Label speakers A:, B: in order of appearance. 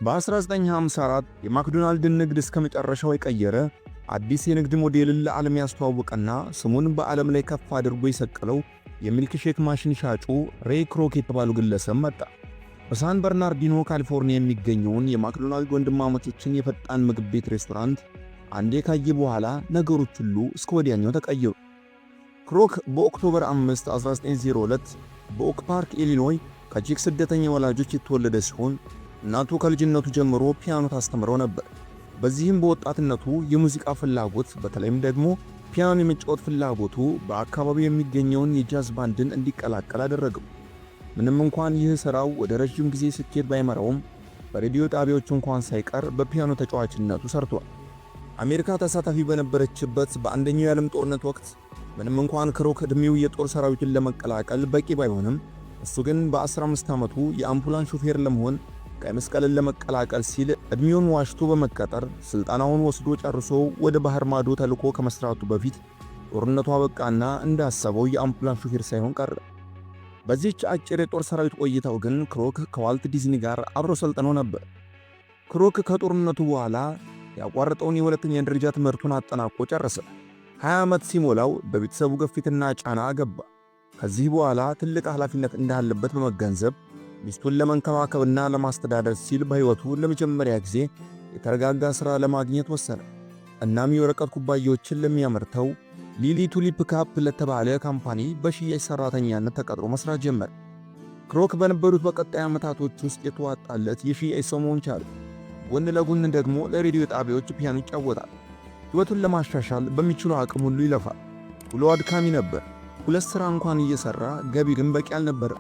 A: በ1954 የማክዶናልድን ንግድ እስከመጨረሻው የቀየረ አዲስ የንግድ ሞዴልን ለዓለም ያስተዋወቀና ስሙን በዓለም ላይ ከፍ አድርጎ የሰቀለው የሚልክሼክ ማሽን ሻጩ ሬይ ክሮክ የተባለው ግለሰብ መጣ። በሳን በርናርዲኖ ካሊፎርኒያ የሚገኘውን የማክዶናልድ ወንድማማቾችን የፈጣን ምግብ ቤት ሬስቶራንት አንዴ ካየ በኋላ ነገሮች ሁሉ እስከ ወዲያኛው ተቀየሩ። ክሮክ በኦክቶበር 5 1902 በኦክ ፓርክ ኢሊኖይ ከቼክ ስደተኛ ወላጆች የተወለደ ሲሆን እናቱ ከልጅነቱ ጀምሮ ፒያኖ ታስተምረው ነበር። በዚህም በወጣትነቱ የሙዚቃ ፍላጎት በተለይም ደግሞ ፒያኖ የመጫወት ፍላጎቱ በአካባቢው የሚገኘውን የጃዝ ባንድን እንዲቀላቀል አደረገው። ምንም እንኳን ይህ ሥራው ወደ ረጅም ጊዜ ስኬት ባይመራውም በሬዲዮ ጣቢያዎች እንኳን ሳይቀር በፒያኖ ተጫዋችነቱ ሰርቷል። አሜሪካ ተሳታፊ በነበረችበት በአንደኛው የዓለም ጦርነት ወቅት ምንም እንኳን ክሮክ ዕድሜው የጦር ሰራዊትን ለመቀላቀል በቂ ባይሆንም እሱ ግን በ15 ዓመቱ የአምቡላንስ ሾፌር ለመሆን ቀይ መስቀልን ለመቀላቀል ሲል ዕድሜውን ዋሽቶ በመቀጠር ስልጣናውን ወስዶ ጨርሶ ወደ ባህር ማዶ ተልኮ ከመስራቱ በፊት ጦርነቱ አበቃና እንዳሰበው የአምቡላንስ ሾፌር ሳይሆን ቀረ። በዚህች አጭር የጦር ሰራዊት ቆይታው ግን ክሮክ ከዋልት ዲዝኒ ጋር አብሮ ሰልጥኖ ነበር። ክሮክ ከጦርነቱ በኋላ ያቋረጠውን የሁለተኛ ደረጃ ትምህርቱን አጠናቆ ጨረሰ። 20 ዓመት ሲሞላው በቤተሰቡ ግፊትና ጫና ገባ። ከዚህ በኋላ ትልቅ ኃላፊነት እንዳለበት በመገንዘብ ሚስቱን ለመንከባከብና ለማስተዳደር ሲል በሕይወቱ ለመጀመሪያ ጊዜ የተረጋጋ ሥራ ለማግኘት ወሰነ። እናም የወረቀት ኩባያዎችን ለሚያመርተው ሊሊ ቱሊፕ ካፕ ለተባለ ካምፓኒ በሽያጭ ሠራተኛነት ተቀጥሮ መስራት ጀመረ። ክሮክ በነበሩት በቀጣይ ዓመታቶች ውስጥ የተዋጣለት የሽያጭ ሰው መሆን ቻለ። ጎን ለጎን ደግሞ ለሬዲዮ ጣቢያዎች ፒያኖ ይጫወታል። ሕይወቱን ለማሻሻል በሚችለው አቅም ሁሉ ይለፋል። ውሎ አድካሚ ነበር። ሁለት ሥራ እንኳን እየሠራ ገቢ ግን በቂ አልነበረ።